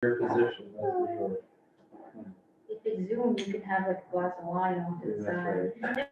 Your position, that's for sure. If it's Zoom, you can have like a glass of wine off to the That's right. side.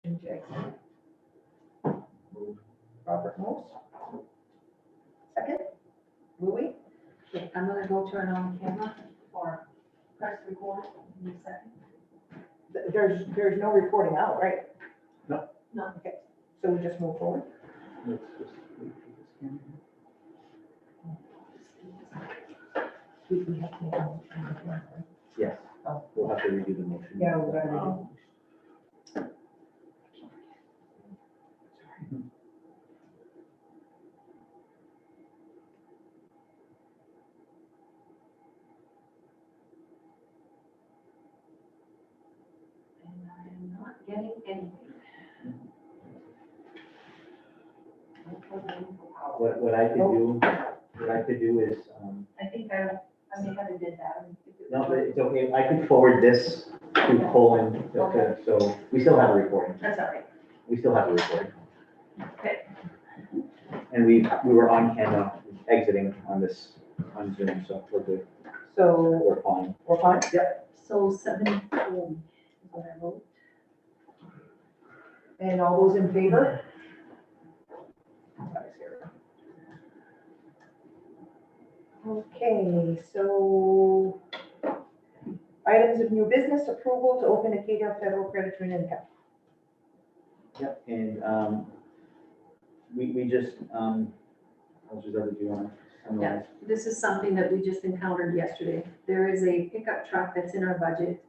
motion to exit? Robert moves. Second, Louis? Okay, I'm gonna go turn on camera or press record in a second. There's no reporting out, right? No. No. Okay, so we just move forward? Let's just wait for this camera. We have to make a motion, right? Yes, Oh. we'll have to redo the motion. Yeah, we're gonna redo. And I am not getting anything. What I could do is, I think I may have did that. no, but it's okay, I could forward this to Colin, so we still have a recording. That's all right. We still have a recording. Okay. And we were on camera exiting on Zoom, so we're good, So we're fine. we're fine? So 74 is what I wrote. And all those in favor? Okay, so items of new business, approval to open Acadia Federal Credit Union account. Yep, and we just, I'll just do you want to summarize? This is something that we just encountered yesterday. There is a pickup truck that's in our budget.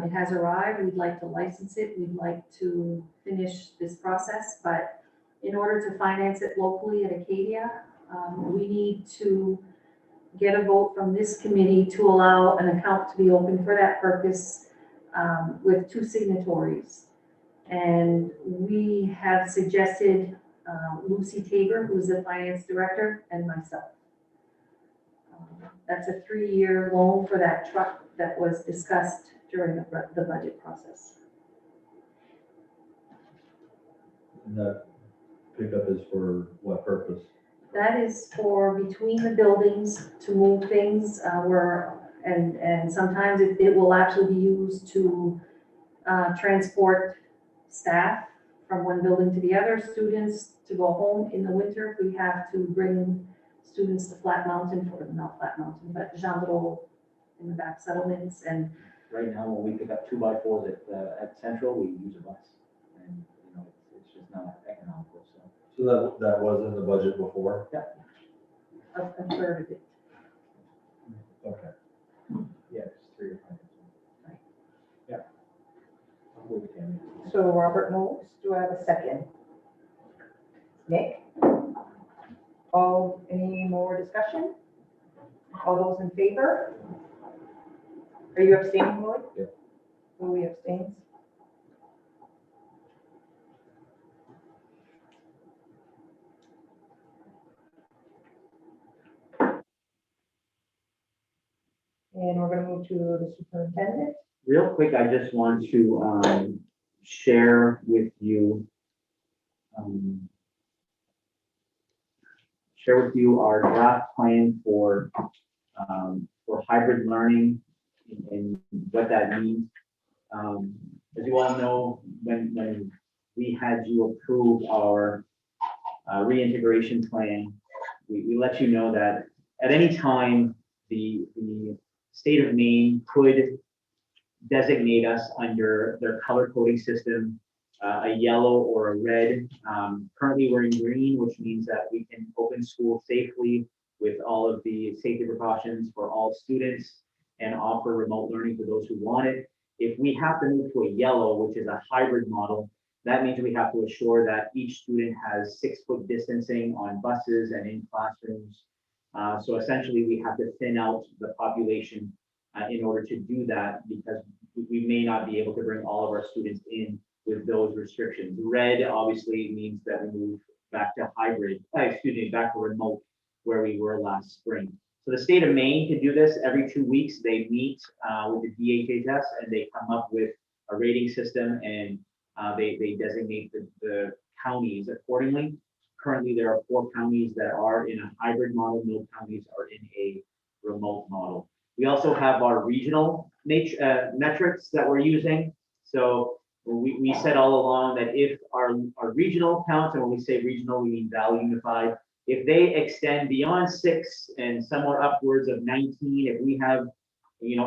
It has arrived. We'd like to license it. We'd like to finish this process, but in order to finance it locally at Acadia, we need to get a vote from this committee to allow an account to be open for that purpose, with 2 signatories. And we have suggested Lucy Tabor, who is the finance director, and myself. That's a 3-year loan for that truck that was discussed during the budget process. And that pickup is for what purpose? That is for between the buildings to move things, and sometimes it will actually be used to transport staff from one building to the other, students to go home in the winter. If we have to bring students to Flat Mountain, not Flat Mountain, but Jean in the back settlements, and Right now, when we pick up 2x4s at Central, we use a bus, and, you know, it's just not economical, so. So that was in the budget before? a third of it. Okay. Yeah, it's 3 or 5. Right. Yeah. I'll move it in. So Robert moves, do I have a second? Nick? Any more discussion? All those in favor? Are you abstaining, Louis? Yeah. Louis abstains. And we're gonna move to the superintendent. Real quick, I just want to share with you our draft plan for hybrid learning and what that means. As you all know, when we had you approve our reintegration plan, we let you know that at any time, the state of Maine could designate us under their color coding system, a yellow or a red. Currently, we're in green, which means that we can open school safely with all of the safety precautions for all students and offer remote learning for those who want it. If we have to move to a yellow, which is a hybrid model, that means we have to assure that each student has 6-foot distancing on buses and in classrooms. So essentially, we have to thin out the population in order to do that, because we may not be able to bring all of our students in with those restrictions. Red obviously means that we move back to hybrid, back to remote, where we were last spring. So the state of Maine can do this every 2 weeks. They meet with the DHHS and they come up with a rating system, and they designate the counties accordingly. Currently, there are 4 counties that are in a hybrid model. No counties are in a remote model. We also have our regional metrics that we're using. So we said all along that if our regional counts, and when we say regional, we mean Valley Unified, if they extend beyond 6 and somewhere upwards of 19, if we have,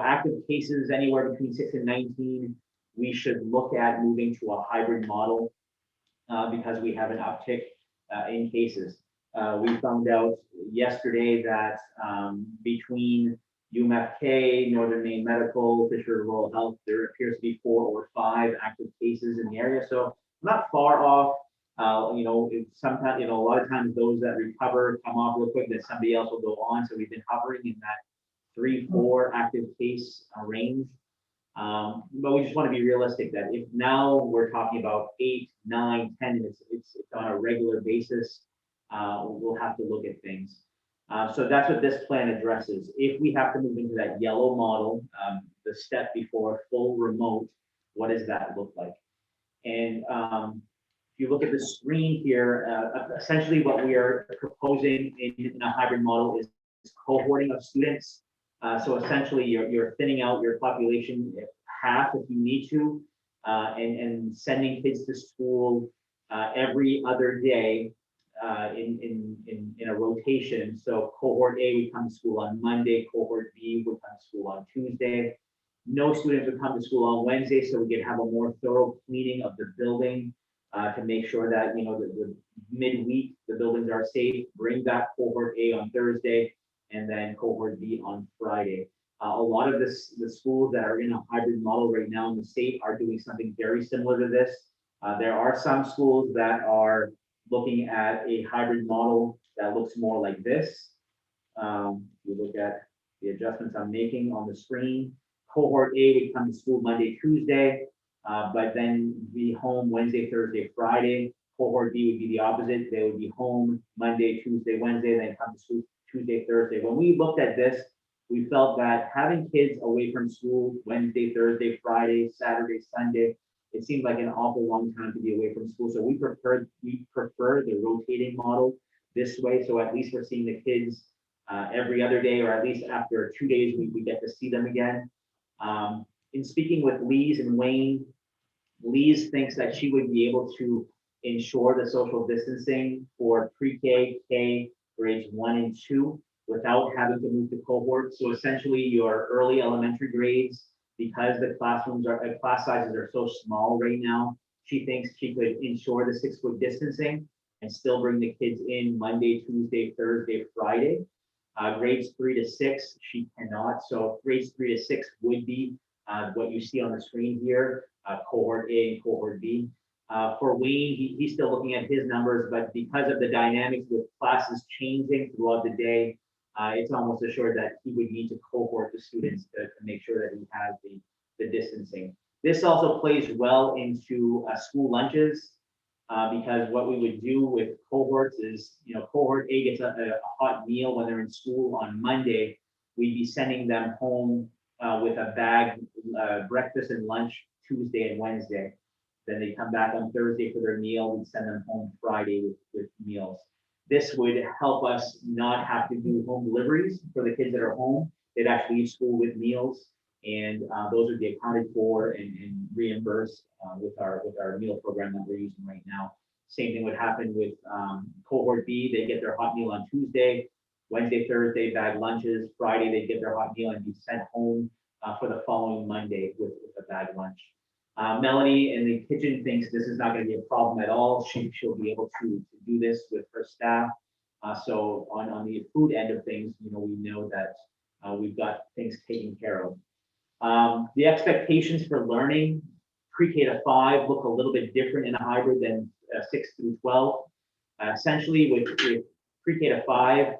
active cases anywhere between 6 and 19, we should look at moving to a hybrid model because we have an uptick in cases. We found out yesterday that between UMFK, Northern Maine Medical, Fisher Rural Health, there appears to be 4 or 5 active cases in the area. So not far off. Sometimes, a lot of times those that recover come off real quick, then somebody else will go on. So we've been hovering in that 3-4 active case range. But we just want to be realistic that if now we're talking about 8, 9, 10, and it's on a regular basis, we'll have to look at things. So that's what this plan addresses. If we have to move into that yellow model, the step before full remote, what does that look like? And if you look at the screen here, essentially what we are proposing in a hybrid model is cohorting of students. So essentially you're thinning out your population half if you need to, and sending kids to school every other day in a rotation. So cohort A would come to school on Monday, cohort B would come to school on Tuesday. No students would come to school on Wednesday, so we could have a more thorough cleaning of the building to make sure that, the midweek, the buildings are safe. Bring back cohort A on Thursday and then cohort B on Friday. A lot of the schools that are in a hybrid model right now in the state are doing something very similar to this. There are some schools that are looking at a hybrid model that looks more like this. You look at the adjustments I'm making on the screen. Cohort A would come to school Monday, Tuesday, but then be home Wednesday, Thursday, Friday. Cohort B would be the opposite. They would be home Monday, Tuesday, Wednesday, then come to school Tuesday, Thursday. When we looked at this, we felt that having kids away from school Wednesday, Thursday, Friday, Saturday, Sunday, it seemed like an awful long time to be away from school. So we prefer the rotating model this way. So at least we're seeing the kids every other day, or at least after 2 days, we get to see them again. In speaking with Lise and Wayne, Lise thinks that she would be able to ensure the social distancing for pre-K, K, grades 1 and 2 without having to move to cohort. So essentially your early elementary grades, because the class sizes are so small right now, she thinks she could ensure the 6-foot distancing and still bring the kids in Monday, Tuesday, Thursday, Friday. Grades 3 to 6, she cannot. So grades 3 to 6 would be what you see on the screen here, cohort A and cohort B. For Wayne, he's still looking at his numbers, but because of the dynamics with classes changing throughout the day, it's almost assured that he would need to cohort the students to make sure that he has the distancing. This also plays well into school lunches, because what we would do with cohorts is, cohort A gets a hot meal when they're in school on Monday. We'd be sending them home with a bag, breakfast and lunch Tuesday and Wednesday. Then they come back on Thursday for their meal. We'd send them home Friday with meals. This would help us not have to do home deliveries for the kids that are home. They'd actually leave school with meals, and those would be accounted for and reimbursed with our meal program that we're using right now. Same thing would happen with cohort B. They get their hot meal on Tuesday, Wednesday, Thursday, bag lunches. Friday, they get their hot meal and be sent home for the following Monday with a bag lunch. Melanie in the kitchen thinks this is not going to be a problem at all. She'll be able to do this with her staff. So on the food end of things, we know that we've got things taken care of. The expectations for learning pre-K to 5 look a little bit different in a hybrid than 6 through 12. Essentially with pre-K to 5,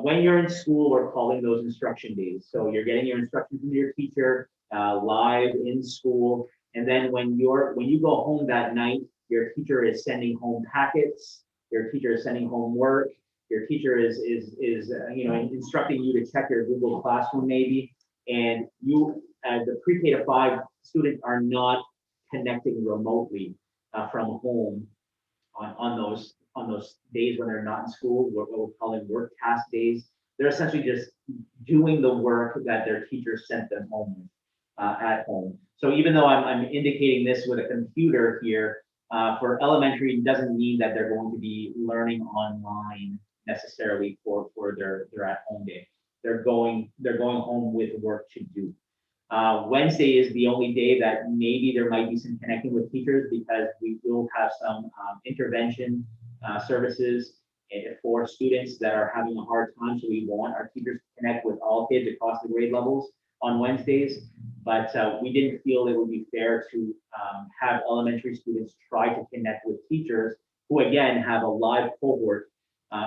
when you're in school, we're calling those instruction days. So you're getting your instruction from your teacher live in school. And then when you go home that night, your teacher is sending home packets, your teacher is sending home work, your teacher is instructing you to check your Google Classroom maybe, and you as the pre-K to 5 students are not connecting remotely from home on those days when they're not in school, what we're calling work task days. They're essentially just doing the work that their teacher sent them home with. at home. So even though I'm indicating this with a computer here, for elementary, it doesn't mean that they're going to be learning online necessarily for their at-home day. They're going home with work to do. Wednesday is the only day that maybe there might be some connecting with teachers because we will have some intervention services for students that are having a hard time. So we want our teachers to connect with all kids across the grade levels on Wednesdays. But we didn't feel it would be fair to have elementary students try to connect with teachers who, again, have a live cohort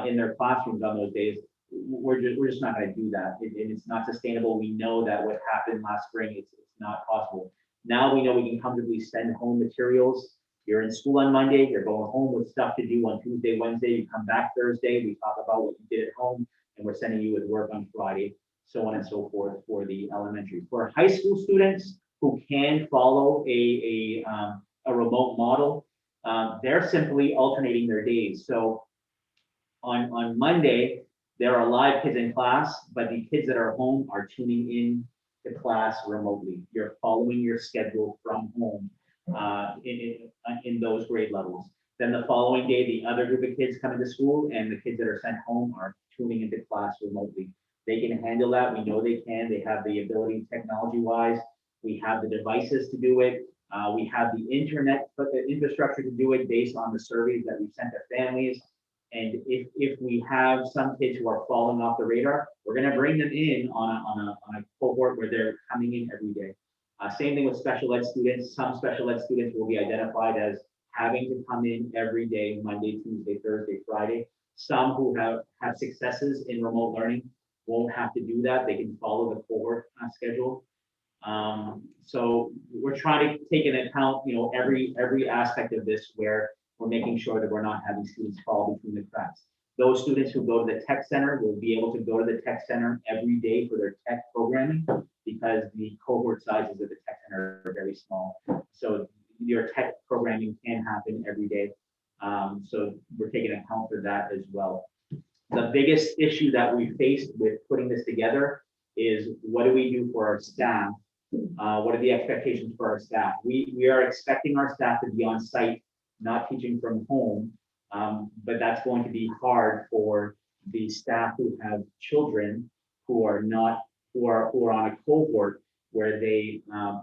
in their classrooms on those days. We're just not going to do that. It's not sustainable. We know that what happened last spring, it's not possible. Now we know we can comfortably send home materials. You're in school on Monday, you're going home with stuff to do on Tuesday, Wednesday, you come back Thursday, we talk about what you did at home, and we're sending you with work on Friday, so on and so forth for the elementary. For high school students who can follow a remote model, they're simply alternating their days. So on Monday, there are live kids in class, but the kids that are home are tuning in to class remotely. You're following your schedule from home in those grade levels. Then the following day, the other group of kids come into school and the kids that are sent home are tuning into class remotely. They can handle that. We know they can. They have the ability technology-wise. We have the devices to do it. We have the internet infrastructure to do it based on the surveys that we've sent to families. And if we have some kids who are falling off the radar, we're going to bring them in on a cohort where they're coming in every day. Same thing with special ed students. Some special ed students will be identified as having to come in every day, Monday, Tuesday, Thursday, Friday. Some who have successes in remote learning won't have to do that. They can follow the cohort schedule. So we're trying to take into account, every aspect of this where we're making sure that we're not having students fall between the cracks. Those students who go to the tech center will be able to go to the tech center every day for their tech programming because the cohort sizes of the tech center are very small. So your tech programming can happen every day. So we're taking account for that as well. The biggest issue that we faced with putting this together is what do we do for our staff? What are the expectations for our staff? We are expecting our staff to be on site, not teaching from home, but that's going to be hard for the staff who have children who are on a cohort where they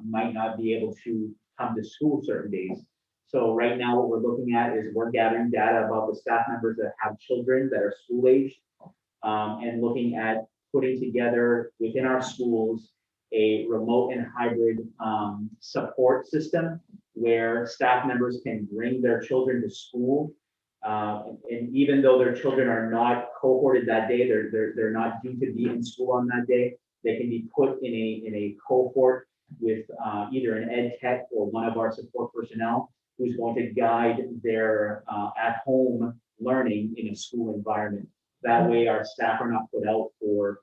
might not be able to come to school certain days. So right now what we're looking at is we're gathering data about the staff members that have children that are school aged and looking at putting together within our schools a remote and hybrid support system where staff members can bring their children to school. And even though their children are not cohorted that day, they're not due to be in school on that day, they can be put in a cohort with either an ed tech or one of our support personnel who's going to guide their at-home learning in a school environment. That way our staff are not put out for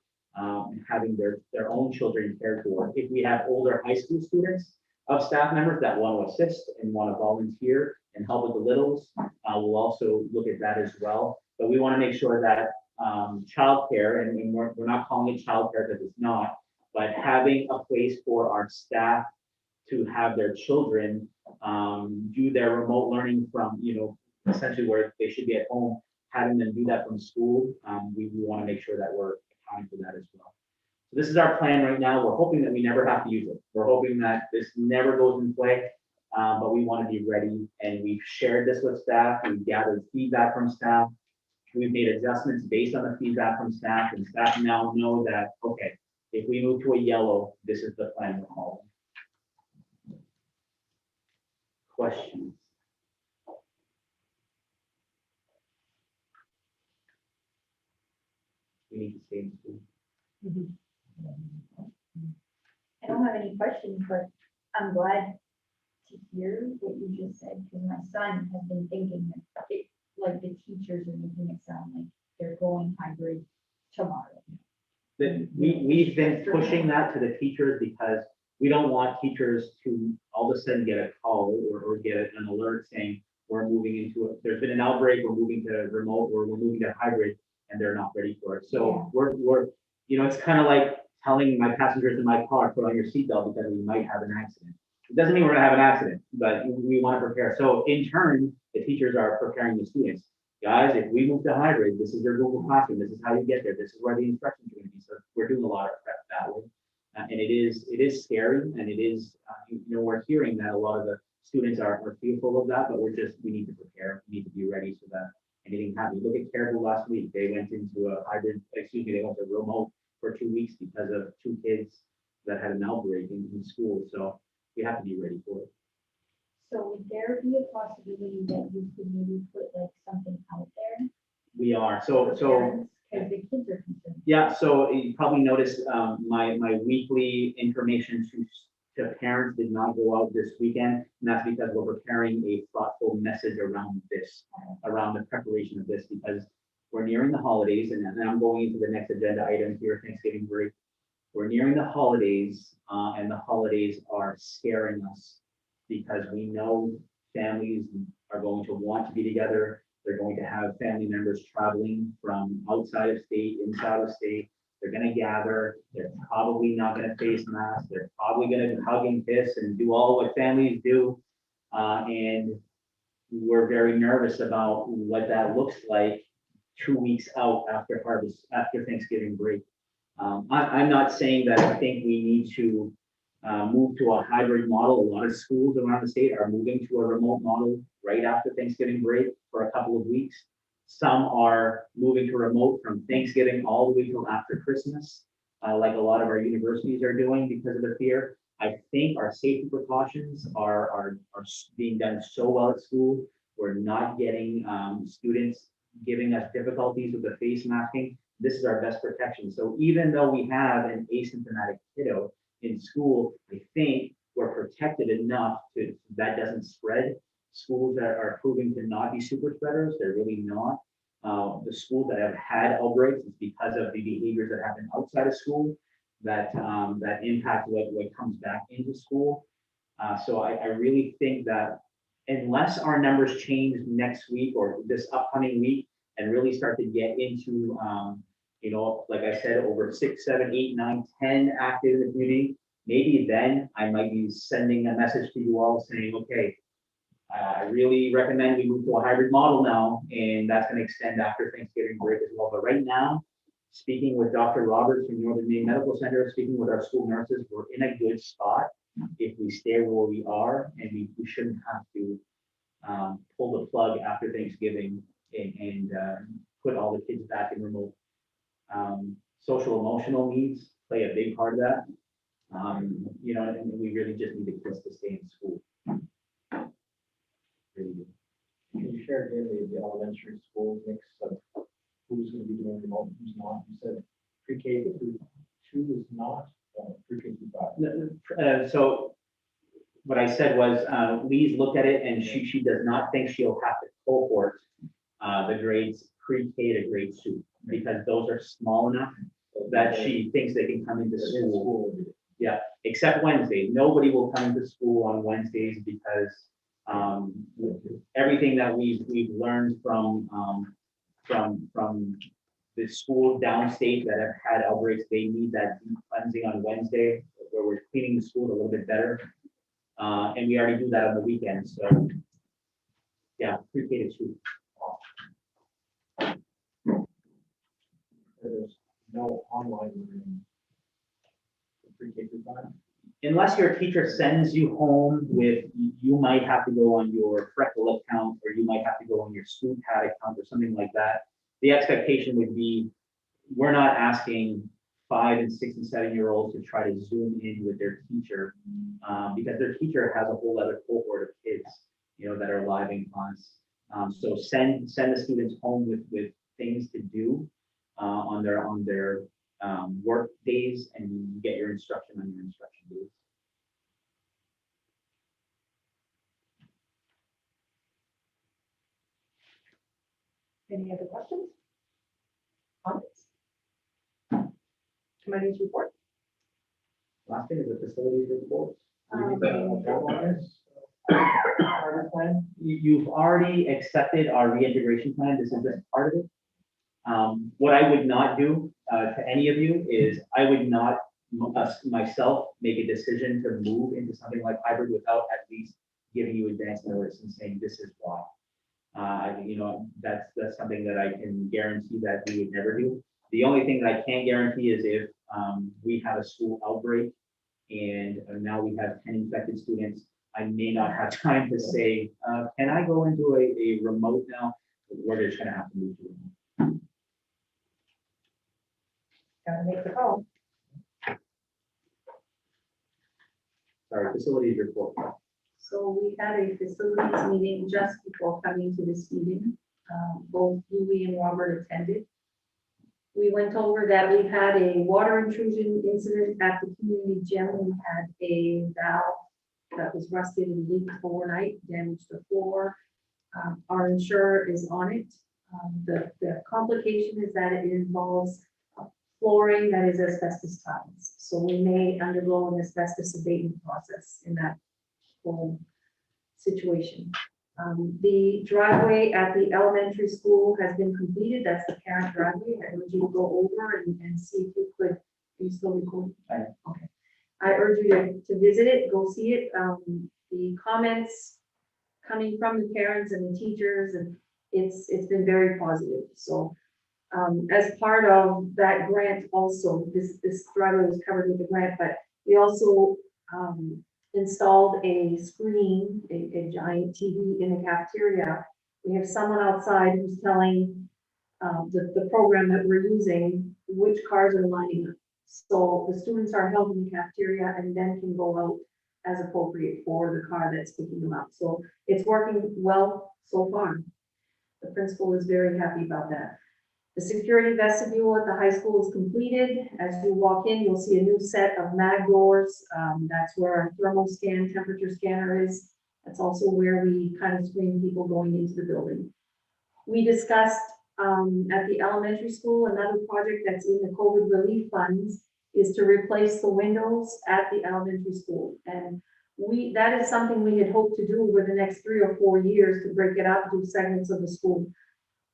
having their own children cared for. If we have older high school students of staff members that want to assist and want to volunteer and help with the littles, we'll also look at that as well. But we want to make sure that childcare, and we're not calling it childcare because it's not, but having a place for our staff to have their children do their remote learning from, essentially where they should be at home, having them do that from school, we want to make sure that we're accounting for that as well. So this is our plan right now. We're hoping that we never have to use it. We're hoping that this never goes in play, but we want to be ready. And we've shared this with staff. We've gathered feedback from staff. We've made adjustments based on the feedback from staff, and staff now know that, okay, if we move to a yellow, this is the plan we're following. Questions? We need to stay in school. I don't have any questions, but I'm glad to hear what you just said, because my son has been thinking that like the teachers are making it sound like they're going hybrid tomorrow. We've been pushing that to the teachers because we don't want teachers to all of a sudden get a call or get an alert saying we're moving into it. There's been an outbreak, we're moving to remote, or we're moving to hybrid, and they're not ready for it. So we're it's kind of like telling my passengers in my car, put on your seatbelt because we might have an accident. It doesn't mean we're gonna have an accident, but we want to prepare. So in turn, the teachers are preparing the students. Guys, if we move to hybrid, this is your Google Classroom, this is how you get there, this is where the instructions are gonna be. So we're doing a lot of prep that way. And it is scary, and it is, we're hearing that a lot of the students are fearful of that, but we need to prepare, we need to be ready so that anything happens. Look at Caribou last week, they went into a hybrid, they went to remote for 2 weeks because of 2 kids that had an outbreak in school, so we have to be ready for it. So would there be a possibility that you could maybe put like something out there? We are, Because the kids are concerned. yeah, so you probably noticed, my weekly information to parents did not go out this weekend, and that's because we're preparing a thoughtful message around this, around the preparation of this, because we're nearing the holidays, and then I'm going into the next agenda item here, Thanksgiving break. We're nearing the holidays, and the holidays are scaring us because we know families are going to want to be together. They're going to have family members traveling from outside of state, inside of state. They're gonna gather. They're probably not gonna face masks. They're probably gonna hug and kiss and do all what families do. And we're very nervous about what that looks like 2 weeks out after Thanksgiving break. I'm not saying that I think we need to move to a hybrid model. A lot of schools around the state are moving to a remote model right after Thanksgiving break for a couple of weeks. Some are moving to remote from Thanksgiving all the way till after Christmas, like a lot of our universities are doing because of the fear. I think our safety precautions are being done so well at school. We're not getting students giving us difficulties with the face masking. This is our best protection. So even though we have an asymptomatic kiddo in school, I think we're protected enough that doesn't spread. Schools that are proving to not be super spreaders, they're really not. The schools that have had outbreaks is because of the behaviors that happen outside of school that impact what comes back into school. So I really think that unless our numbers change next week or this upcoming week and really start to get into, like I said, over 6, 7, 8, 9, 10 active in the community, maybe then I might be sending a message to you all saying, okay, I really recommend we move to a hybrid model now, and that's going to extend after Thanksgiving break as well. But right now, speaking with Dr. Roberts from Northern Maine Medical Center, speaking with our school nurses, we're in a good spot if we stay where we are, and we shouldn't have to pull the plug after Thanksgiving and put all the kids back in remote. Social emotional needs play a big part of that. And we really just need the kids to stay in school. Really good. Can you share again the elementary school mix of who's going to be doing remote, who's not? You said pre-K through 2 is not, pre-K through 5. So what I said was, Lee's looked at it and she does not think she'll have to cohort the grades pre-K to grade 2 because those are small enough that she thinks they can come into school. Yeah, except Wednesday. Nobody will come into school on Wednesdays because everything that we've learned from the schools downstate that have had outbreaks, they need that deep cleansing on Wednesday where we're cleaning the schools a little bit better. And we already do that on the weekends. So yeah, pre-K to 2. There's no online learning pre-K through 5. Unless your teacher sends you home with, you might have to go on your Freckle account, or you might have to go on your SchoolPad account or something like that. The expectation would be, we're not asking 5 and 6 and 7-year-olds to try to Zoom in with their teacher because their teacher has a whole other cohort of kids, that are live in class. So send the students home with things to do on their work days, and you get your instruction on your instruction days. Any other questions? Comments? Committee's report. Last thing is the facilities report. Harbor plan. You've already accepted our reintegration plan. This is just part of it. What I would not do to any of you is I would not myself make a decision to move into something like hybrid without at least giving you advance notice and saying this is why. That's something that I can guarantee that we would never do. The only thing that I can't guarantee is if we have a school outbreak and now we have 10 infected students, I may not have time to say, can I go into a remote now? We're just gonna have to move to remote. Gotta make the call. Sorry, facilities report. So we had a facilities meeting just before coming to this meeting. Both Louis and Robert attended. We went over that we had a water intrusion incident at the community gym. We had a valve that was rusted and leaked overnight, damaged the floor. Our insurer is on it. The complication is that it involves flooring that is asbestos tiles. So we may undergo an asbestos abatement process in that whole situation. The driveway at the elementary school has been completed. That's the parent driveway. I urge you to go over and see if you could, are you still recording? I am. Okay. I urge you to visit it, go see it. The comments coming from the parents and the teachers, and it's been very positive. So as part of that grant also, this driveway was covered with the grant, but we also installed a screen, a giant TV in the cafeteria. We have someone outside who's telling the program that we're using which cars are lining up. So the students are held in the cafeteria and then can go out as appropriate for the car that's picking them up. So it's working well so far. The principal is very happy about that. The security vestibule at the high school is completed. As you walk in, you'll see a new set of mag doors. That's where our thermal scan, temperature scanner is. That's also where we kind of screen people going into the building. We discussed at the elementary school, another project that's in the COVID relief funds is to replace the windows at the elementary school. And that is something we had hoped to do over the next 3 or 4 years, to break it up into segments of the school.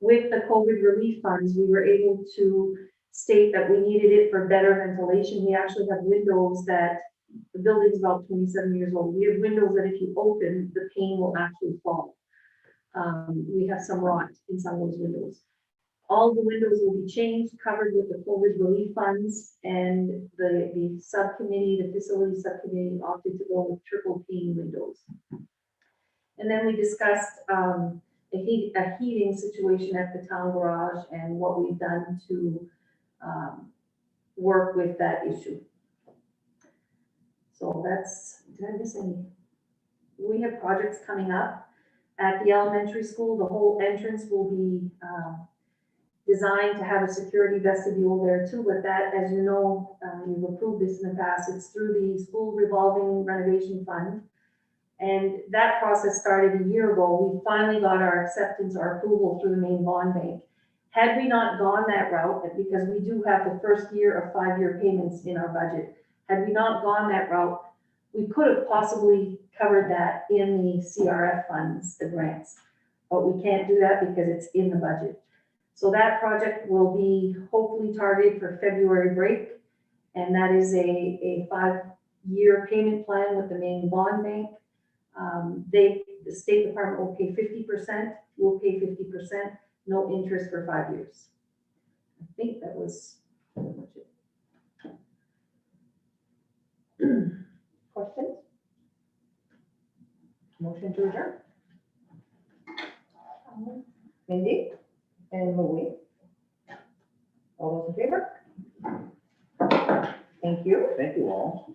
With the COVID relief funds, we were able to state that we needed it for better ventilation. We actually have windows that, the building's about 27 years old. We have windows that if you open, the pane will actually fall. We have some rot in some of those windows. All the windows will be changed, covered with the COVID relief funds, and the subcommittee, the facility subcommittee opted to go with triple pane windows. And then we discussed a heating situation at the town garage and what we've done to work with that issue. So that's, did I miss any? We have projects coming up at the elementary school. The whole entrance will be designed to have a security vestibule there too, but that, as you know, you've approved this in the past, it's through the school revolving renovation fund. And that process started a year ago. We finally got our acceptance, our approval through the main bond bank. Had we not gone that route, because we do have the first year of 5-year payments in our budget, had we not gone that route, we could have possibly covered that in the CRF funds, the grants. But we can't do that because it's in the budget. So that project will be hopefully targeted for February break. And that is a 5-year payment plan with the main bond bank. The State Department will pay 50%, we'll pay 50%, no interest for 5 years. I think that was pretty much it. Questions? Motion to adjourn. Mindy and Louis. All those in favor? Thank you. Thank you all.